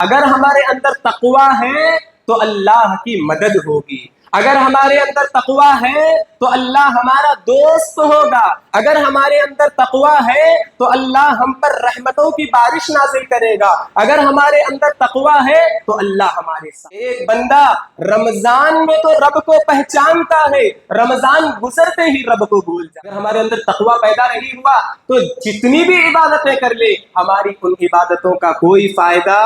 اگر ہمارے اندر تقوی ہے تو اللہ کی مدد ہوگی، اگر ہمارے اندر تقوی ہے تو اللہ ہمارا دوست ہوگا، اگر ہمارے اندر تقوی ہے تو اللہ ہم پر رحمتوں کی بارش نازل کرے گا، اگر ہمارے اندر تقوی ہے تو اللہ ہمارے ساتھ۔ ایک بندہ رمضان میں تو رب کو پہچانتا ہے، رمضان گزرتے ہی رب کو بھول جاتا ہے۔ اگر ہمارے اندر تقوی پیدا نہیں ہوا تو جتنی بھی عبادتیں کر لے ہماری ان عبادتوں کا کوئی فائدہ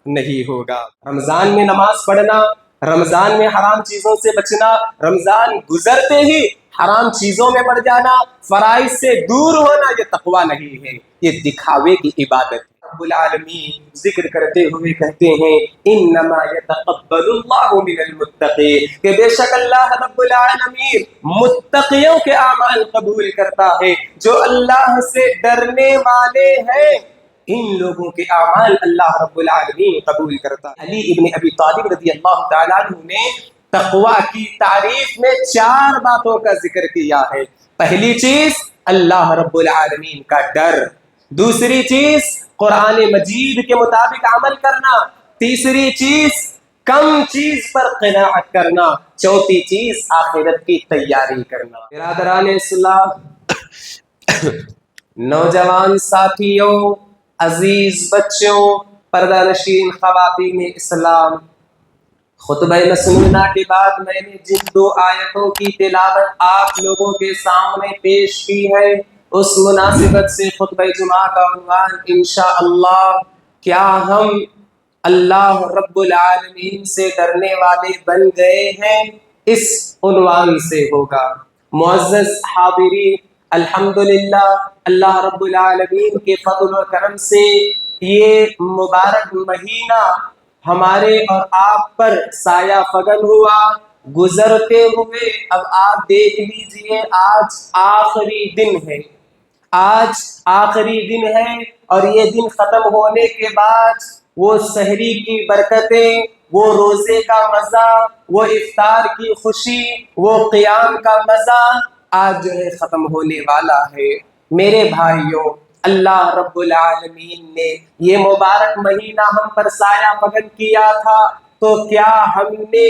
نہیں ہوگا۔ رمضان میں نماز پڑھنا، رمضان میں حرام چیزوں سے بچنا، رمضان گزرتے ہی حرام چیزوں میں پڑ جانا، فرائض سے دور ہونا، یہ تقوی نہیں ہے، یہ دکھاوے کی عبادت ہے۔ رب العالمین ذکر کرتے ہوئے کہتے ہیں انما یتقبل اللہ من المتقین، کہ بے شک اللہ رب العالمین متقیوں کے اعمال قبول کرتا ہے، جو اللہ سے ڈرنے والے ہیں ان لوگوں کے اعمال اللہ رب العالمین قبول کرتا ہے۔ علی ابن ابی طالب رضی اللہ تعالیٰ عنہ نے تقوی کی تعریف میں 4 باتوں کا ذکر کیا ہے۔ پہلی چیز اللہ رب العالمین کا ڈر، دوسری چیز قرآن مجید کے مطابق عمل کرنا، تیسری چیز کم چیز پر قناعت کرنا، چوتھی چیز آخرت کی تیاری کرنا۔ برادران اسلام، نوجوان ساتھیوں، عزیز بچوں، پردہ نشین خواتین اسلام، خطبہ مسنونہ کے بعد میں نے جن 2 آیتوں کی تلاوت آپ لوگوں کے سامنے پیش کی ہے، اس مناسبت سے خطبہ جمعہ کا عنوان انشاءاللہ کیا ہم اللہ رب العالمین سے ڈرنے والے بن گئے ہیں، اس عنوان سے ہوگا۔ معزز حاضرین، الحمدللہ اللہ رب العالمین کے فضل و کرم سے یہ مبارک مہینہ ہمارے اور آپ پر سایہ فگن ہوا، گزرتے ہوئے اب آپ دیکھ لیجئے آج آخری دن ہے، آج آخری دن ہے، اور یہ دن ختم ہونے کے بعد وہ سحری کی برکتیں، وہ روزے کا مزہ، وہ افطار کی خوشی، وہ قیام کا مزہ آج جو ہے ختم ہونے والا ہے۔ میرے بھائیوں، اللہ رب العالمین نے یہ مبارک مہینہ ہم پر سایہ فگن کیا تھا، تو کیا ہم نے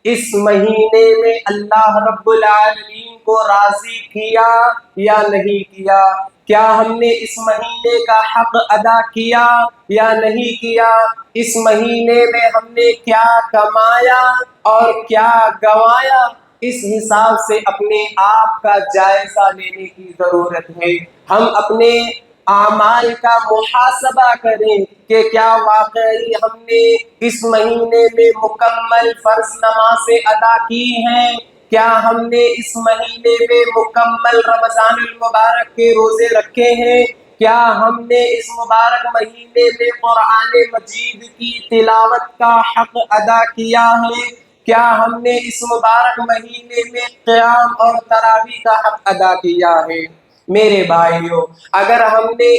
اس مہینے میں اللہ رب العالمین کو راضی کیا یا نہیں کیا؟ کیا ہم نے اس مہینے کا حق ادا کیا یا نہیں کیا؟ اس مہینے میں ہم نے کیا کمایا اور کیا گنوایا؟ اس حساب سے اپنے آپ کا جائزہ لینے کی ضرورت ہے۔ ہم اپنے اعمال کا محاسبہ کریں کہ کیا واقعی ہم نے اس مہینے میں مکمل فرض نمازیں ادا کی ہیں، کیا ہم نے اس مہینے میں مکمل رمضان المبارک کے روزے رکھے ہیں، کیا ہم نے اس مبارک مہینے میں قرآن مجید کی تلاوت کا حق ادا کیا ہے، کیا ہم نے اس مبارک مہینے میں قیام اور تراویح کا حق ادا کیا ہے؟ میرے بھائیوں، اگر ہم نے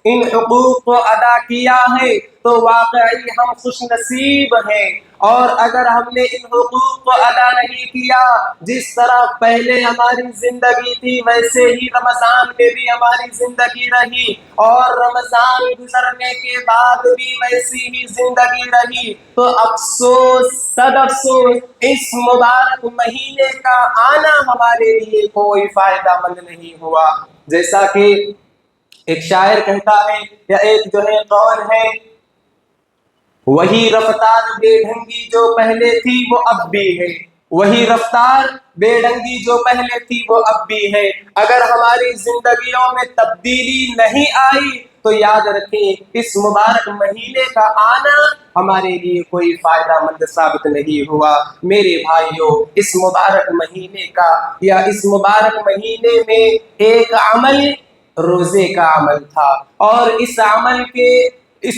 ان حقوق کو ادا کیا ہے تو واقعی ہم خوش نصیب ہیں، اور اگر ہم نے ان حقوق کو ادا نہیں کیا، جس طرح پہلے ہماری زندگی تھی ویسے ہی رمضان میں بھی ہماری زندگی رہی، اور رمضان گزرنے کے بعد بھی ویسی ہی زندگی رہی، تو افسوس صد افسوس اس مبارک مہینے کا آنا ہمارے لیے کوئی فائدہ مند نہیں ہوا۔ جیسا کہ ایک شاعر کہتا ہے، یا ایک جو ہے قول ہے، وہی رفتار بے ڈھنگی جو پہلے تھی وہ اب بھی ہے، وہی رفتار بے ڈھنگی جو پہلے تھی وہ اب بھی ہے۔ اگر ہماری زندگیوں میں تبدیلی نہیں آئی تو یاد رکھیں اس مبارک مہینے کا آنا ہمارے لیے کوئی فائدہ مند ثابت نہیں ہوا۔ میرے بھائیوں، اس مبارک مہینے کا یا اس مبارک مہینے میں ایک عمل روزے کا عمل تھا، اور اس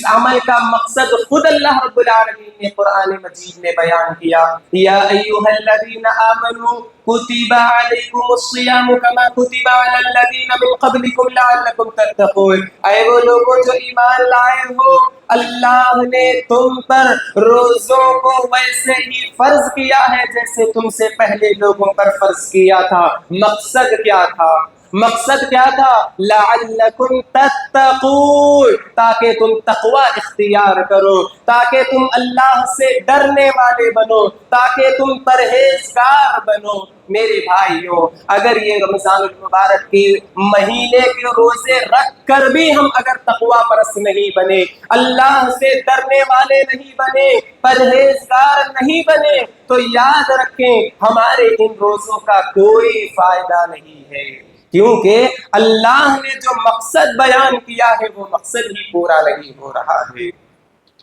عمل کا مقصد خود اللہ رب العالمین نے قرآن مجید میں بیان کیا۔ یا ایھا الذین آمنوا کتب علیکم الصیام کما کتب علی الذین من قبلکم لعلکم تتقون، اے وہ لوگوں جو ایمان لائے ہو، اللہ نے تم پر روزوں کو ویسے ہی فرض کیا ہے جیسے تم سے پہلے لوگوں پر فرض کیا تھا۔ مقصد کیا تھا؟ مقصد کیا تھا؟ لعلکم تتقون، تاکہ تم تقوی اختیار کرو، تاکہ تم اللہ سے ڈرنے والے بنو، تاکہ تم پرہیزگار بنو۔ میرے بھائیوں، اگر یہ رمضان المبارک کے مہینے کے روزے رکھ کر بھی ہم اگر تقوی پرست نہیں بنے، اللہ سے ڈرنے والے نہیں بنے، پرہیزگار نہیں بنے، تو یاد رکھیں ہمارے ان روزوں کا کوئی فائدہ نہیں ہے، کیونکہ اللہ نے جو مقصد بیان کیا ہے وہ مقصد ہی پورا نہیں ہو رہا ہے۔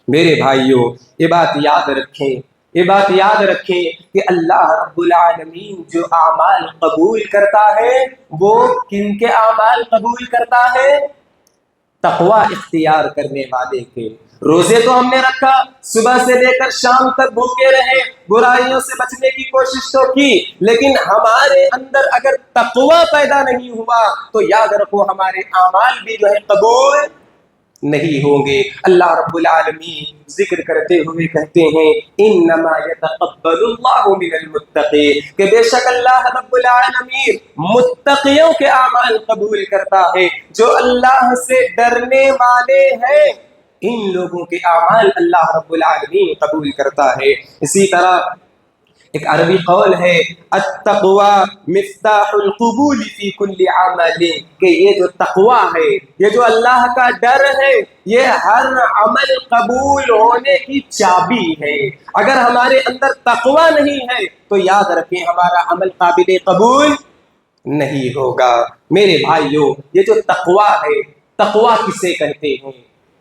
میرے بھائیوں، یہ بات یاد رکھیں، یہ بات یاد رکھیں کہ اللہ رب العالمین جو اعمال قبول کرتا ہے وہ کن کے اعمال قبول کرتا ہے؟ تقوی اختیار کرنے والے کے۔ روزے تو ہم نے رکھا، صبح سے لے کر شام تک بھوکے رہے، برائیوں سے بچنے کی کوشش تو کی، لیکن ہمارے اندر اگر تقوی پیدا نہیں ہوا تو یاد رکھو ہمارے اعمال بھی جو ہے قبول نہیں ہوں گے۔ اللہ رب العالمین ذکر کرتے ہوئے کہتے ہیں انما یتقبل اللہ من المتقین، کہ بے شک اللہ رب العالمین متقیوں کے اعمال قبول کرتا ہے، جو اللہ سے ڈرنے والے ہیں ان لوگوں کے اعمال اللہ رب العالمین قبول کرتا ہے۔ اسی طرح ایک عربی قول ہے التقوی مفتاح القبول فی کل عمل، کہ یہ جو تقوی ہے، یہ جو اللہ کا ڈر ہے، یہ ہر عمل قبول ہونے کی چابی ہے۔ اگر ہمارے اندر تقوی نہیں ہے تو یاد رکھیں ہمارا عمل قابل قبول نہیں ہوگا۔ میرے بھائیوں، یہ جو تقوی ہے، تقوی کسے کہتے ہیں؟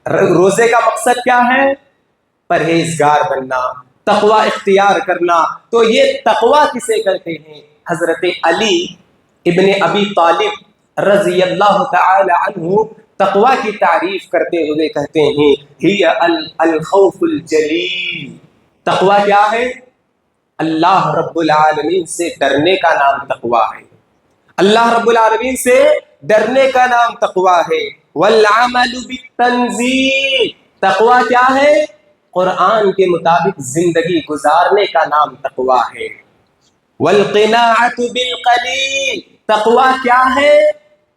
روزے کا مقصد کیا ہے؟ پرہیزگار بننا، تقوی اختیار کرنا۔ تو یہ تقوی کسے کہتے ہیں؟ حضرت علی ابن ابی طالب رضی اللہ تعالی عنہ تقوی کی تعریف کرتے ہوئے کہتے ہیں ہی الخوف الجلیل۔ تقوی کیا ہے؟ اللہ رب العالمین سے ڈرنے کا نام تقوی ہے، اللہ رب العالمین سے ڈرنے کا نام تقوی ہے۔ والعمل بالتنزیل، تقوی کیا ہے؟ قرآن کے مطابق زندگی گزارنے کا نام تقوی ہے۔ والقناعت بالقلیل، تقوی کیا ہے؟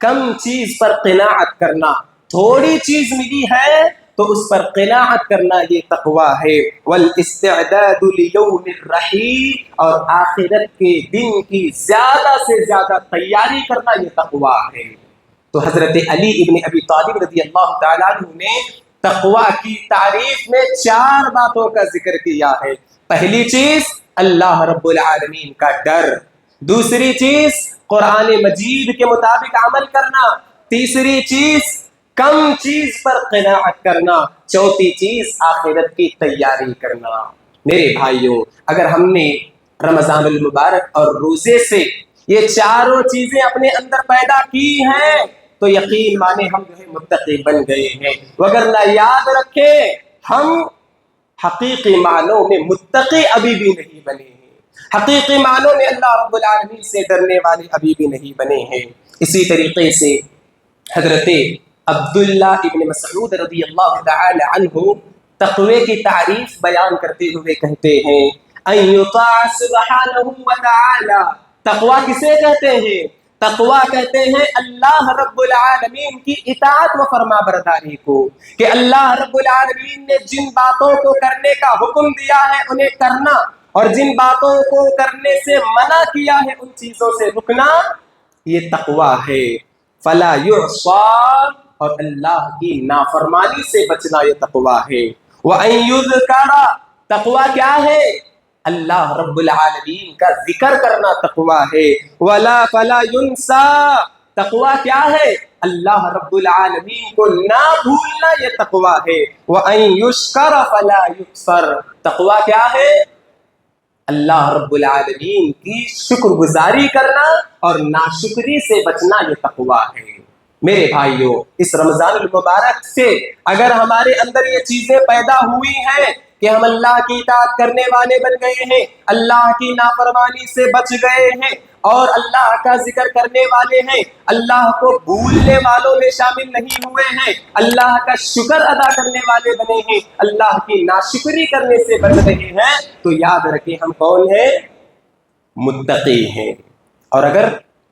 کم چیز پر قناعت کرنا، تھوڑی چیز ملی ہے تو اس پر قناعت کرنا، یہ تقوی ہے۔ والاستعداد لیوم الرحیل، اور آخرت کے دن کی زیادہ سے زیادہ تیاری کرنا، یہ تقوی ہے۔ تو حضرت علی ابن ابی طالب رضی اللہ تعالیٰ عنہ نے تقوی کی تعریف میں 4 باتوں کا ذکر کیا ہے۔ پہلی چیز اللہ رب العالمین کا ڈر، دوسری چیز قرآن مجید کے مطابق عمل کرنا، تیسری چیز کم چیز پر قناعت کرنا، چوتھی چیز آخرت کی تیاری کرنا۔ میرے بھائیوں، اگر ہم نے رمضان المبارک اور روزے سے یہ چاروں چیزیں اپنے اندر پیدا کی ہیں تو یقین مانے ہم جو ہے متقی بن گئے ہیں، وگرنہ یاد رکھیں ہم حقیقی معنوں میں متقی ابھی بھی نہیں بنے ہیں، حقیقی معنوں میں اللہ رب العالمین سے ڈرنے والے ابھی بھی نہیں بنے ہیں۔ اسی طریقے سے حضرت عبداللہ ابن مسعود رضی اللہ تعالی عنہ تقوی کی تعریف بیان کرتے ہوئے کہتے ہیں ان یطاع سبحانہ وتعالی، تقوی کسے کہتے ہیں؟ تقوی کہتے ہیں اللہ رب العالمین کی اطاعت و فرما برداری کو، کہ اللہ رب العالمین نے جن باتوں کو کرنے کا حکم دیا ہے انہیں کرنا، اور جن باتوں کو کرنے سے منع کیا ہے ان چیزوں سے رکنا، یہ تقوی ہے۔ فلا یعصی، اور اللہ کی نافرمانی سے بچنا، یہ تقوی ہے۔ وَأَن يُذْكَرَ، تقوی کیا ہے؟ اللہ رب العالمین کا ذکر کرنا تقوی ہے۔ وَلَا فَلَا يُنْسَى، تقوی کیا ہے؟ اللہ رب العالمین کو نہ بھولنا، یہ تقوی ہے۔ وَأَن يُشْكَرَ فَلَا يُكْفَرْ، تقوی کیا ہے؟ اللہ رب العالمین کی شکر گزاری کرنا اور ناشکری سے بچنا، یہ تقوی ہے۔ میرے بھائیوں، اس رمضان المبارک سے اگر ہمارے اندر یہ چیزیں پیدا ہوئی ہیں کہ ہم اللہ کی اطاعت کرنے والے بن گئے ہیں، اللہ کی نافرمانی سے بچ گئے ہیں، اور اللہ کا ذکر کرنے والے ہیں، اللہ کو بھولنے والوں میں شامل نہیں ہوئے ہیں، اللہ کا شکر ادا کرنے والے بنے ہیں، اللہ کی ناشکری کرنے سے بچ رہے ہیں، تو یاد رکھیں ہم کون ہیں؟ متقی ہیں۔ اور اگر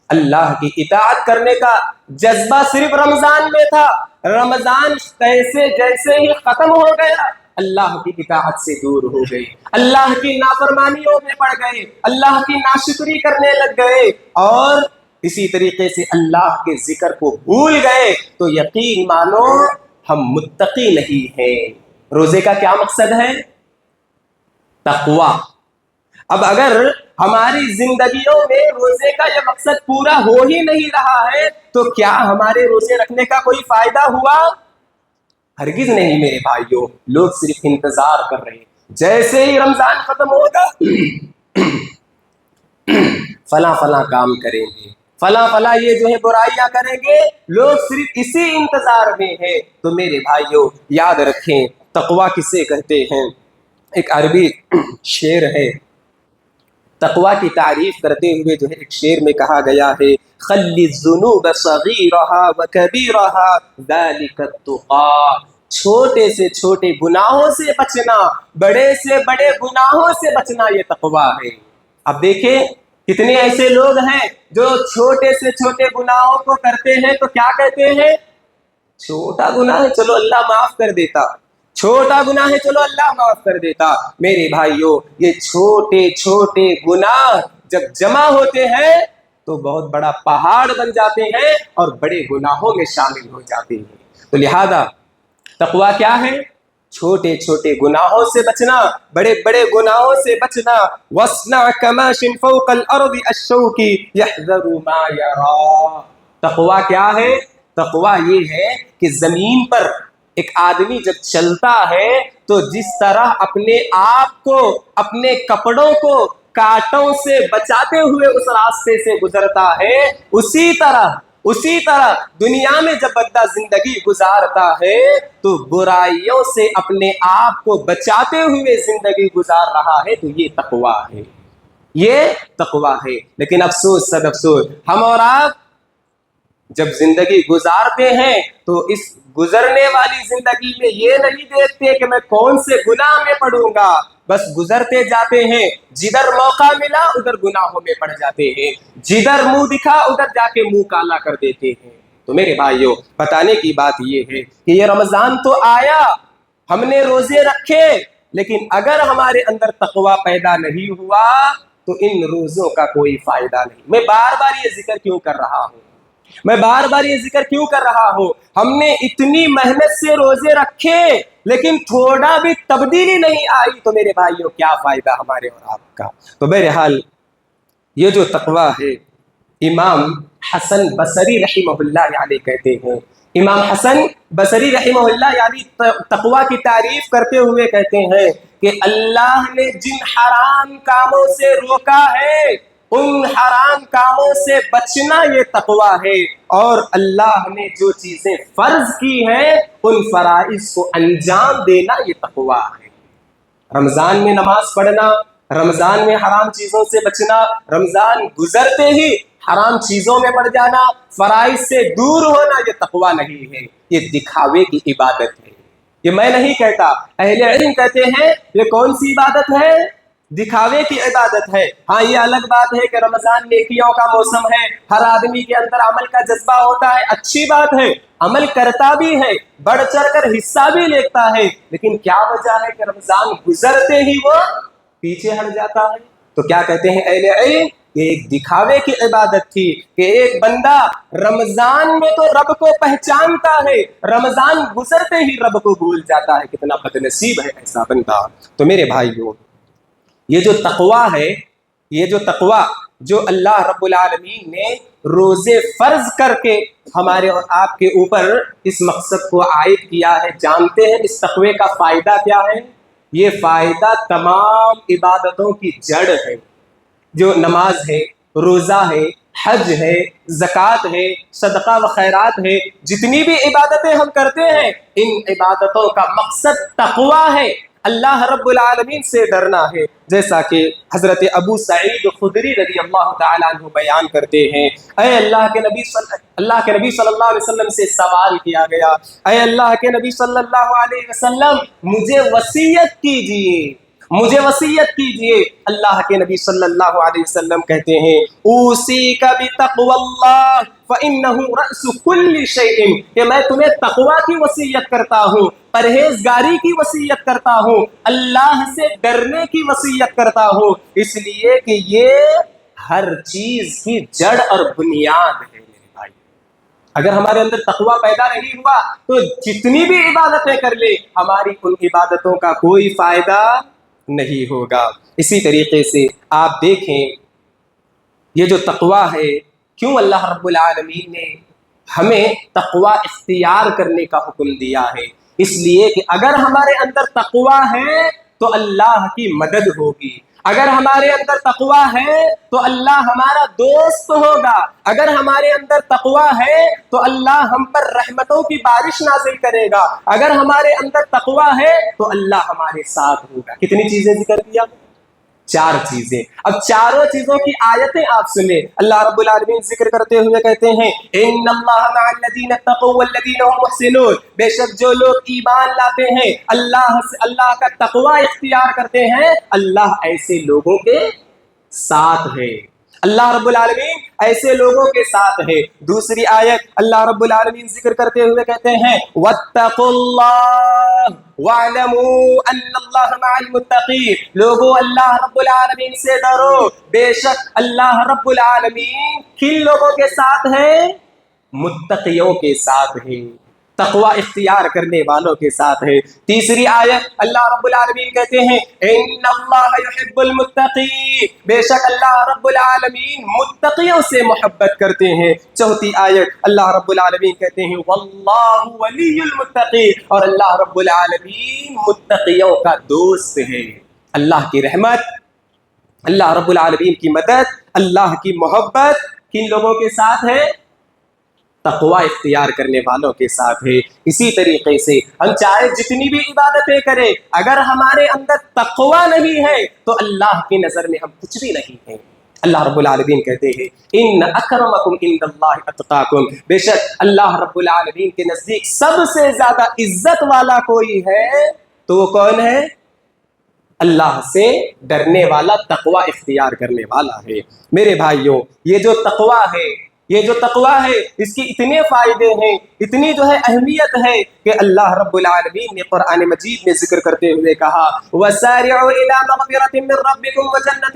اللہ کی اطاعت کرنے کا جذبہ صرف رمضان میں تھا، رمضان جیسے ہی ختم ہو گیا اللہ کی اطاعت سے دور ہو گئے، اللہ کی نافرمانیوں میں پڑ گئے، اللہ کی ناشکری کرنے لگ گئے، اور اسی طریقے سے اللہ کے ذکر کو بھول گئے، تو یقین مانو ہم متقی نہیں ہیں۔ روزے کا کیا مقصد ہے؟ تقوی۔ اب اگر ہماری زندگیوں میں روزے کا یہ مقصد پورا ہو ہی نہیں رہا ہے تو کیا ہمارے روزے رکھنے کا کوئی فائدہ ہوا؟ ہرگز نہیں میرے بھائیوں، لوگ صرف انتظار کر رہے ہیں، جیسے ہی رمضان ختم ہوگا فلاں فلاں کام کریں گے، فلاں فلاں یہ جو ہے برائیاں کریں گے، لوگ صرف اسی انتظار میں ہیں۔ تو میرے بھائیوں یاد رکھیں تقوی کسے کہتے ہیں۔ ایک عربی شعر ہے، تقوی کی تعریف کرتے ہوئے جو ہے ایک شعر میں کہا گیا ہے، خلی الذنوب صغیرها وکبیرها ذلک التقی، چھوٹے سے چھوٹے گناہوں سے بچنا، بڑے سے بڑے گناہوں سے بچنا یہ تقوی ہے۔ اب دیکھیں کتنے ایسے لوگ ہیں جو چھوٹے سے چھوٹے گناہوں کو کرتے ہیں تو کیا کہتے ہیں؟ چھوٹا گناہ ہے چلو اللہ معاف کر دیتا، چھوٹا گناہ ہے چلو اللہ معاف کر دیتا۔ میرے بھائیوں یہ چھوٹے چھوٹے گناہ جب جمع ہوتے ہیں تو بہت بڑا پہاڑ بن جاتے ہیں اور بڑے گناہوں میں شامل ہو جاتے ہیں۔ تو لہذا تقوی کیا ہے؟ چھوٹے چھوٹے گناہوں سے بچنا، بڑے بڑے گناہوں سے بچنا۔ وَاصْنَعْ كَمَاشٍ فَوْقَ الْأَرْضِ الشَّوْكِ يَحْذَرُ مَا يَرَىٰ۔ تقوی کیا ہے؟ تقوی یہ ہے کہ زمین پر ایک آدمی جب چلتا ہے تو جس طرح اپنے آپ کو، اپنے کپڑوں کو کانٹوں سے بچاتے ہوئے اس راستے سے گزرتا ہے، اسی طرح دنیا میں جب بندہ زندگی گزارتا ہے تو برائیوں سے اپنے آپ کو بچاتے ہوئے زندگی گزار رہا ہے، تو یہ تقوی ہے، یہ تقوی ہے۔ لیکن افسوس صد افسوس، ہم اور آپ جب زندگی گزارتے ہیں تو اس گزرنے والی زندگی میں یہ نہیں دیکھتے کہ میں کون سے گناہ میں پڑوں گا، بس گزرتے جاتے ہیں، جدھر موقع ملا ادھر گناہوں میں پڑ جاتے ہیں، جدھر منہ دکھا ادھر جا کے منہ کالا کر دیتے ہیں۔ تو میرے بھائیوں بتانے کی بات یہ ہے کہ یہ رمضان تو آیا، ہم نے روزے رکھے، لیکن اگر ہمارے اندر تقوی پیدا نہیں ہوا تو ان روزوں کا کوئی فائدہ نہیں۔ میں بار بار یہ ذکر کیوں کر رہا ہوں؟ ہم نے اتنی محنت سے روزے رکھے لیکن تھوڑا بھی تبدیلی نہیں آئی تو میرے بھائیوں کیا فائدہ ہمارے اور آپ کا؟ تو بہرحال یہ جو تقوی ہے، امام حسن بصری رحمہ اللہ علیہ کہتے ہیں، امام حسن بصری رحمہ اللہ علیہ تقوی کی تعریف کرتے ہوئے کہتے ہیں کہ اللہ نے جن حرام کاموں سے روکا ہے ان حرام کاموں سے بچنا یہ تقوی ہے، اور اللہ نے جو چیزیں فرض کی ہیں ان فرائض کو انجام دینا یہ تقوی ہے۔ رمضان میں نماز پڑھنا، رمضان میں حرام چیزوں سے بچنا، رمضان گزرتے ہی حرام چیزوں میں پڑ جانا، فرائض سے دور ہونا یہ تقوی نہیں ہے، یہ دکھاوے کی عبادت ہے۔ یہ میں نہیں کہتا، اہل علم کہتے ہیں یہ کون سی عبادت ہے؟ دکھاوے کی عبادت ہے۔ ہاں یہ الگ بات ہے کہ رمضان نیکیوں کا موسم ہے، ہر آدمی کے اندر عمل کا جذبہ ہوتا ہے، اچھی بات ہے، عمل کرتا بھی ہے، بڑھ چڑھ کر حصہ بھی لیتا ہے، لیکن کیا وجہ ہے کہ رمضان گزرتے ہی وہ پیچھے ہٹ جاتا ہے؟ تو کیا کہتے ہیں اہل علم؟ یہ ایک دکھاوے کی عبادت تھی کہ ایک بندہ رمضان میں تو رب کو پہچانتا ہے، رمضان گزرتے ہی رب کو بھول جاتا ہے۔ کتنا بد نصیب ہے ایسا بندہ۔ تو میرے بھائیوں یہ جو تقوی ہے، یہ جو تقوی جو اللہ رب العالمین نے روزے فرض کر کے ہمارے اور آپ کے اوپر اس مقصد کو عائد کیا ہے، جانتے ہیں اس تقوی کا فائدہ کیا ہے؟ یہ فائدہ تمام عبادتوں کی جڑ ہے، جو نماز ہے، روزہ ہے، حج ہے، زکوٰۃ ہے، صدقہ و خیرات ہے، جتنی بھی عبادتیں ہم کرتے ہیں ان عبادتوں کا مقصد تقوی ہے، اللہ رب العالمین سے ڈرنا ہے۔ جیسا کہ حضرت ابو سعید خدری رضی اللہ تعالیٰ عنہ بیان کرتے ہیں، اے اللہ کے نبی صلی اللہ علیہ وسلم سے سوال کیا گیا، اے اللہ کے نبی صلی اللہ علیہ وسلم مجھے وصیت کیجئے، مجھے وصیت کیجئے۔ اللہ کے نبی صلی اللہ علیہ وسلم کہتے ہیں اوصیک بتقوی اللہ فإنہ رأس کل شیء، کہ میں تمہیں تقوی کی وصیت کرتا ہوں، پرہیزگاری کی وصیت کرتا ہوں، اللہ سے ڈرنے کی وصیت کرتا ہوں، اس لیے کہ یہ ہر چیز کی جڑ اور بنیاد ہے۔ اگر ہمارے اندر تقوی پیدا نہیں ہوا تو جتنی بھی عبادتیں کر لے ہماری ان عبادتوں کا کوئی فائدہ نہیں ہوگا۔ اسی طریقے سے آپ دیکھیں یہ جو تقوی ہے، کیوں اللہ رب العالمین نے ہمیں تقوی اختیار کرنے کا حکم دیا ہے؟ اس لیے کہ اگر ہمارے اندر تقوی ہے تو اللہ کی مدد ہوگی، اگر ہمارے اندر تقوی ہے تو اللہ ہمارا دوست ہوگا، اگر ہمارے اندر تقوی ہے تو اللہ ہم پر رحمتوں کی بارش نازل کرے گا، اگر ہمارے اندر تقوی ہے تو اللہ ہمارے ساتھ ہوگا۔ کتنی چیزیں ذکر کیا؟ 4 چیزیں۔ اب چاروں چیزوں کی آیتیں آپ سنیں۔ اللہ رب العالمین ذکر کرتے ہوئے کہتے ہیں ان اللہ مع الذین اتقوا والذین هم محسنون، بے شک جو لوگ ایمان لاتے ہیں، اللہ کا تقوی اختیار کرتے ہیں، اللہ ایسے لوگوں کے ساتھ ہے۔ اللہ رب العالمین ایسے لوگوں کے ساتھ ہے۔ دوسری آیت اللہ رب العالمین ذکر کرتے ہوئے کہتے ہیں واتقوا اللہ واعلموا ان اللہ مع المتقین، لوگوں اللہ رب العالمین سے ڈرو، بے شک اللہ رب العالمین کن لوگوں کے ساتھ ہے؟ متقیوں کے ساتھ ہے، تقوی اختیار کرنے والوں کے ساتھ ہے۔ تیسری آیت اللہ رب العالمین کہتے ہیں ان اللہ یحب المتقین، بے شک اللہ رب العالمین متقیوں سے محبت کرتے ہیں۔ چوتھی آیت اللہ رب العالمین کہتے ہیں واللہ ولی المتقین، اور اللہ رب العالمین متقیوں کا دوست ہے۔ اللہ کی رحمت، اللہ رب العالمین کی مدد، اللہ کی محبت کن لوگوں کے ساتھ ہے؟ تقوی اختیار کرنے والوں کے ساتھ ہے۔ اسی طریقے سے ہم چاہے جتنی بھی عبادتیں کریں، اگر ہمارے اندر تقوی نہیں ہے تو اللہ کی نظر میں ہم کچھ بھی نہیں ہیں۔ اللہ رب العالمین کہتے ہیں ان اکرمکم عند اللہ اتقاکم، بے شک اللہ رب العالمین کے نزدیک سب سے زیادہ عزت والا کوئی ہے تو وہ کون ہے؟ اللہ سے ڈرنے والا، تقوی اختیار کرنے والا ہے۔ میرے بھائیوں، یہ جو تقوی ہے، یہ جو تقوی ہے اس کی اتنے فائدے ہیں، اتنی جو ہے اہمیت ہے کہ اللہ رب العالمین نے قرآن مجید میں ذکر کرتے ہوئے کہا وَسَارِعُوا إِلَىٰ مَغْفِرَةٍ مِّن رَّبِّكُمْ وَجَنَّةٍ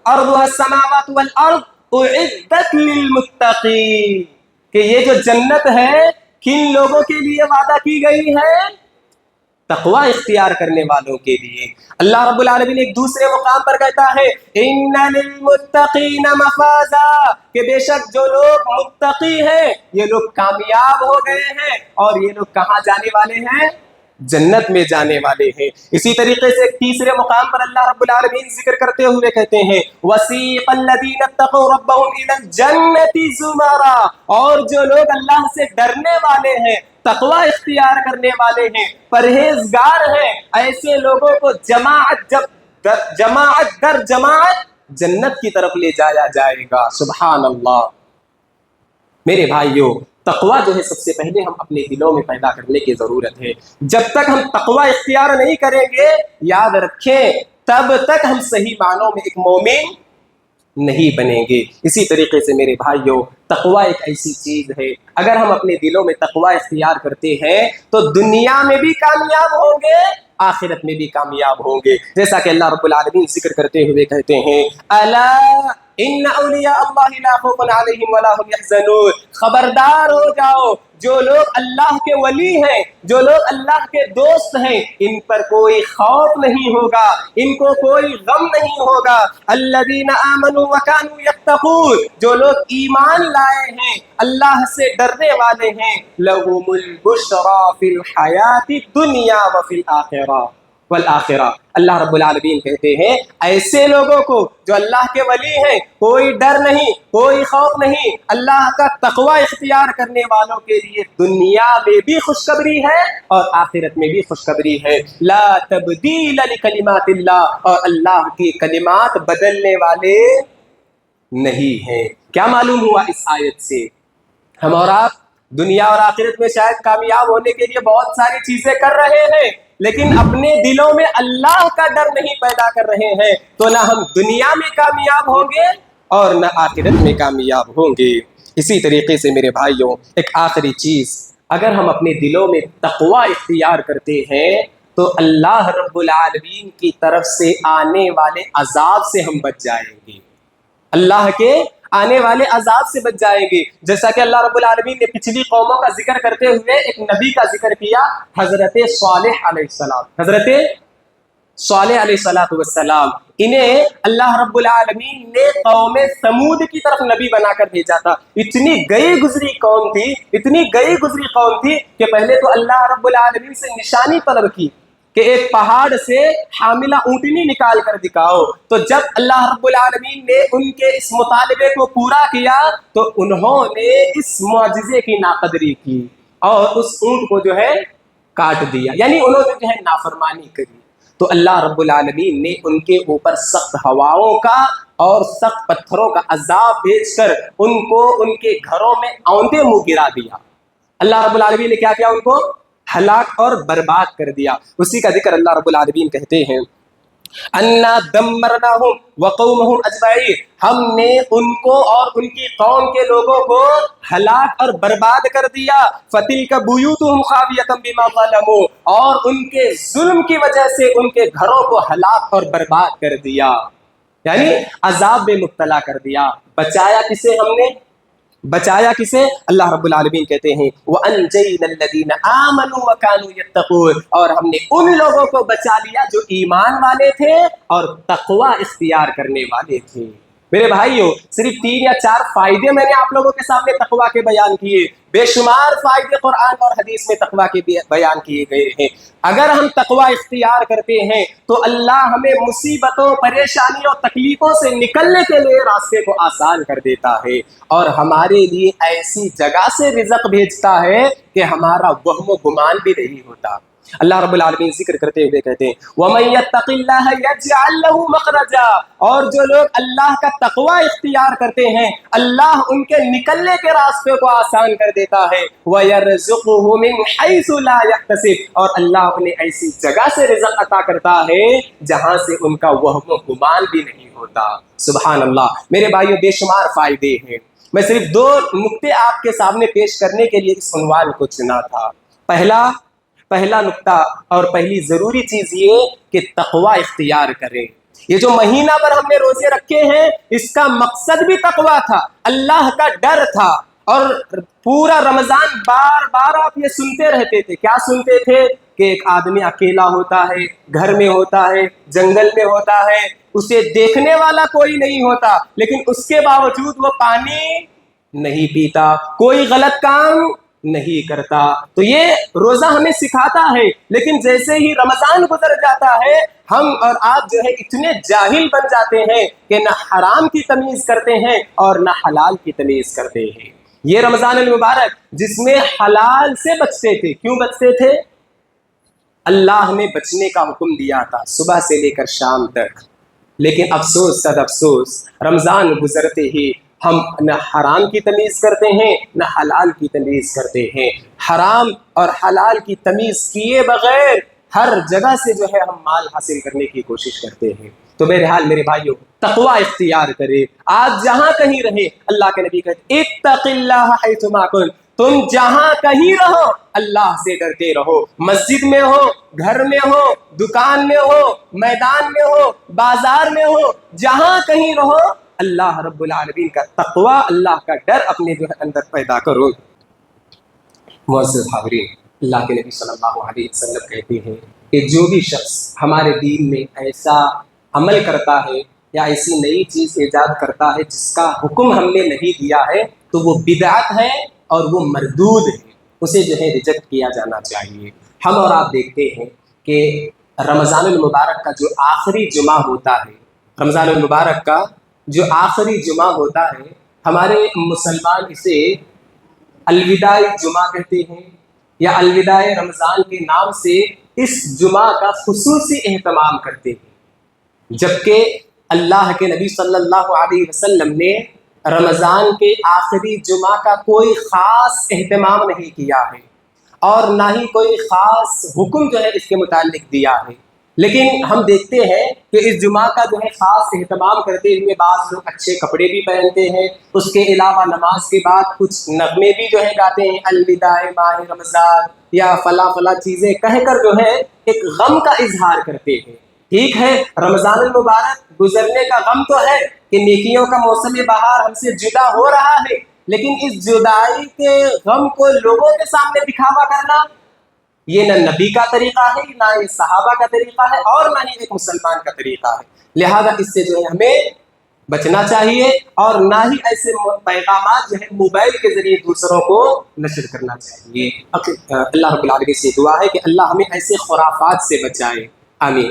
عَرْضُهَا السَّمَاوَاتُ وَالْأَرْضُ أُعِدَّتْ لِلْمُتَّقِينَ، کہ یہ جو جنت ہے کن لوگوں کے لیے وعدہ کی گئی ہے؟ تقوی اختیار کرنے والوں کے لیے۔ اللہ رب العالمین ایک دوسرے مقام پر کہتا ہے ان للمتقین مفازا، کہ بے شک جو لوگ متقی ہیں یہ لوگ کامیاب ہو گئے ہیں، اور یہ لوگ کہاں جانے والے ہیں؟ جنت میں جانے والے ہیں۔ اسی طریقے سے تیسرے مقام پر اللہ رب العالمین ذکر کرتے ہوئے کہتے ہیں وَسِيقَ الَّذِينَ اتَّقَوْا رَبَّهُمْ إِلَى الْجَنَّةِ زُمَرًا، اور جو لوگ اللہ سے ڈرنے والے ہیں، تقوی اختیار کرنے والے ہیں، پرہیزگار ہیں، ایسے لوگوں کو جماعت در جماعت جنت کی طرف لے جایا جائے گا۔ سبحان اللہ۔ میرے بھائیوں، تقوی جو ہے سب سے پہلے ہم اپنے دلوں میں پیدا کرنے کی ضرورت ہے۔ جب تک ہم تقوی اختیار نہیں کریں گے، یاد رکھیں تب تک ہم صحیح معنوں میں ایک مومن نہیں بنیں گے۔ اسی طریقے سے میرے بھائیوں، تقوی ایک ایسی چیز ہے، اگر ہم اپنے دلوں میں تقوی اختیار کرتے ہیں تو دنیا میں بھی کامیاب ہوں گے، آخرت میں بھی کامیاب ہوں گے۔ جیسا کہ اللہ رب العالمین ذکر کرتے ہوئے کہتے ہیں الا ان اولیاء اللہ لا خوف علیہم ولا هم يحزنون، خبردار ہو جاؤ، جو لوگ اللہ کے ولی ہیں، جو لوگ اللہ کے دوست ہیں، ان پر کوئی خوف نہیں ہوگا، ان کو کوئی غم نہیں ہوگا۔ الذین آمنوا وکانوا یتقون، جو لوگ ایمان لائے ہیں، اللہ سے ڈرنے والے ہیں، لہم البشری فی الحیاۃ الدنیا وفی الآخرہ والآخرہ۔ اللہ رب العالمین کہتے ہیں ایسے لوگوں کو جو اللہ کے ولی ہیں کوئی ڈر نہیں، کوئی خوف نہیں، اللہ کا تقوی اختیار کرنے والوں کے لیے دنیا میں بھی خوشخبری ہے اور آخرت میں بھی خوشخبری ہے۔ لا تبدیل لکلمات اللہ، اور اللہ کی کلمات بدلنے والے نہیں ہیں۔ کیا معلوم ہوا اس آیت سے؟ ہم اور آپ دنیا اور آخرت میں شاید کامیاب ہونے کے لیے بہت ساری چیزیں کر رہے ہیں، لیکن اپنے دلوں میں اللہ کا ڈر نہیں پیدا کر رہے ہیں تو نہ ہم دنیا میں کامیاب ہوں گے اور نہ آخرت میں کامیاب ہوں گے۔ اسی طریقے سے میرے بھائیوں ایک آخری چیز، اگر ہم اپنے دلوں میں تقوی اختیار کرتے ہیں تو اللہ رب العالمین کی طرف سے آنے والے عذاب سے ہم بچ جائیں گے، اللہ کے آنے والے عذاب سے بچ جائیں گے۔ جیسا کہ اللہ رب العالمین نے پچھلی قوموں کا ذکر کرتے ہوئے ایک نبی کا ذکر کیا، حضرت صالح علیہ السلام۔ حضرت صالح علیہ السلام، انہیں اللہ رب العالمین نے قوم ثمود کی طرف نبی بنا کر بھیجا تھا۔ اتنی گئی گزری قوم تھی کہ پہلے تو اللہ رب العالمین سے نشانی طلب کی کہ ایک پہاڑ سے حاملہ اونٹنی نکال کر دکھاؤ، تو جب اللہ رب العالمین نے ان کے اس مطالبے کو پورا کیا تو انہوں نے اس معجزے کی ناقدری کی اور اس اونٹ کو جو ہے کاٹ دیا، یعنی انہوں نے جو ہے نافرمانی کری۔ تو اللہ رب العالمین نے ان کے اوپر سخت ہواؤں کا اور سخت پتھروں کا عذاب بھیج کر ان کو ان کے گھروں میں اوندے منہ گرا دیا۔ اللہ رب العالمین نے کیا کیا؟ ان کو ہلاک اور برباد کر دیا۔ اسی کا ذکر اللہ رب العالمین کہتے ہیں انا دمرناہم وقومہم اجمعین، ہم نے ان کو اور ان کی قوم کے لوگوں کو ہلاک اور برباد کر دیا۔ فتلک بیوتہم خاویۃ بما ظلموا، اور ان کے ظلم کی وجہ سے ان کے گھروں کو ہلاک اور برباد کر دیا، یعنی عذاب میں مبتلا کر دیا۔ بچایا کسے ہم نے؟ بچایا کسے؟ اللہ رب العالمین کہتے ہیں وَأَنْجَيْنَا الَّذِينَ آمَنُوا وَكَانُوا يَتَّقُونَ، اور ہم نے ان لوگوں کو بچا لیا جو ایمان والے تھے اور تقوی اختیار کرنے والے تھے۔ میرے بھائیوں صرف 3 یا 4 فائدے میں نے آپ لوگوں کے سامنے تقوی کے بیان کیے، بے شمار فائدے قرآن اور حدیث میں تقوی کے بیان کیے گئے ہیں۔ اگر ہم تقوی اختیار کرتے ہیں تو اللہ ہمیں مصیبتوں، پریشانیوں اور تکلیفوں سے نکلنے کے لیے راستے کو آسان کر دیتا ہے اور ہمارے لیے ایسی جگہ سے رزق بھیجتا ہے کہ ہمارا وہم و گمان بھی نہیں ہوتا۔ اللہ رب العالمین ذکر کرتے ہوئے کہتے ہیں وَمَن يَتَّقِ اللَّهَ يَجْعَل لَّهُ مَخْرَجًا، اور جو لوگ اللہ کا تقوی اختیار کرتے ہیں اللہ ان کے نکلنے کے راستے کو آسان کر دیتا ہے، وَيَرْزُقْهُ مِنْ حَيْثُ لَا يَحْتَسِبُ، اور اللہ انہیں ایسی جگہ سے رزق عطا کرتا ہے جہاں سے ان کا وہم و گمان بھی نہیں ہوتا۔ سبحان اللہ۔ میرے بھائیوں بے شمار فائدے ہیں، میں صرف 2 نقطے آپ کے سامنے پیش کرنے کے لیے اس عنوان کو چنا تھا۔ پہلا نقطہ اور پہلی ضروری چیز یہ کہ تقوی اختیار کریں۔ یہ جو مہینہ پر ہم نے روزے رکھے ہیں اس کا مقصد بھی تقوی تھا، اللہ کا ڈر تھا، اور پورا رمضان بار بار آپ یہ سنتے رہتے تھے۔ کیا سنتے تھے؟ کہ ایک آدمی اکیلا ہوتا ہے، گھر میں ہوتا ہے، جنگل میں ہوتا ہے، اسے دیکھنے والا کوئی نہیں ہوتا، لیکن اس کے باوجود وہ پانی نہیں پیتا، کوئی غلط کام نہیں کرتا۔ تو یہ روزہ ہمیں سکھاتا ہے، لیکن جیسے ہی رمضان گزر جاتا ہے ہم اور آپ جو ہے اتنے جاہل بن جاتے ہیں کہ نہ حرام کی تمیز کرتے ہیں اور نہ حلال کی تمیز کرتے ہیں۔ یہ رمضان المبارک جس میں حلال سے بچتے تھے، کیوں بچتے تھے؟ اللہ نے بچنے کا حکم دیا تھا صبح سے لے کر شام تک، لیکن افسوس صد افسوس رمضان گزرتے ہی ہم نہ حرام کی تمیز کرتے ہیں نہ حلال کی تمیز کرتے ہیں۔ حرام اور حلال کی تمیز کیے بغیر ہر جگہ سے جو ہے ہم مال حاصل کرنے کی کوشش کرتے ہیں۔ تو بہرحال میرے بھائیوں تقوی اختیار کرے، آج جہاں کہیں رہے، اللہ کے نبی کہتے اتق اللہ حیث ما کنت، تم جہاں کہیں رہو اللہ سے ڈرتے رہو، مسجد میں ہو، گھر میں ہو، دکان میں ہو، میدان میں ہو، بازار میں ہو، جہاں کہیں رہو اللہ رب العالمین کا تقوی، اللہ کا ڈر اپنے جو ہے اندر پیدا کرو۔ معزز حاضرین، اللہ کے نبی صلی اللہ علیہ وسلم کہتے ہیں کہ جو بھی شخص ہمارے دین میں ایسا عمل کرتا ہے یا ایسی نئی چیز ایجاد کرتا ہے جس کا حکم ہم نے نہیں دیا ہے تو وہ بدعت ہے اور وہ مردود ہے، اسے جو ہے ریجیکٹ کیا جانا چاہیے۔ ہم اور آپ دیکھتے ہیں کہ رمضان المبارک کا جو آخری جمعہ ہوتا ہے، رمضان المبارک کا جو آخری جمعہ ہوتا ہے، ہمارے مسلمان اسے الوداع جمعہ کہتے ہیں یا الوداع رمضان کے نام سے اس جمعہ کا خصوصی اہتمام کرتے ہیں، جبکہ اللہ کے نبی صلی اللہ علیہ وسلم نے رمضان کے آخری جمعہ کا کوئی خاص اہتمام نہیں کیا ہے۔ اور نہ ہی کوئی خاص حکم جو ہے اس کے متعلق دیا ہے، لیکن ہم دیکھتے ہیں کہ اس جمعہ کا جو ہے خاص اہتمام کرتے ہوئے بعض لوگ اچھے کپڑے بھی پہنتے ہیں، اس کے علاوہ نماز کے بعد کچھ نغمے بھی جو ہے گاتے ہیں، الوداع ماہ رمضان یا فلاں فلاں چیزیں کہہ کر جو ہے ایک غم کا اظہار کرتے ہیں۔ ٹھیک ہے، رمضان المبارک گزرنے کا غم تو ہے کہ نیکیوں کا موسم بہار ہم سے جدا ہو رہا ہے، لیکن اس جدائی کے غم کو لوگوں کے سامنے دکھاوا کرنا یہ نہ نبی کا طریقہ ہے، نہ یہ صحابہ کا طریقہ ہے، اور نہ ہی ایک مسلمان کا طریقہ ہے۔ لہذا اس سے جو ہے ہمیں بچنا چاہیے، اور نہ ہی ایسے پیغامات جو ہے موبائل کے ذریعے دوسروں کو نشر کرنا چاہیے۔ اللہ رب العالمین سے دعا ہے کہ اللہ ہمیں ایسے خرافات سے بچائے، آمین۔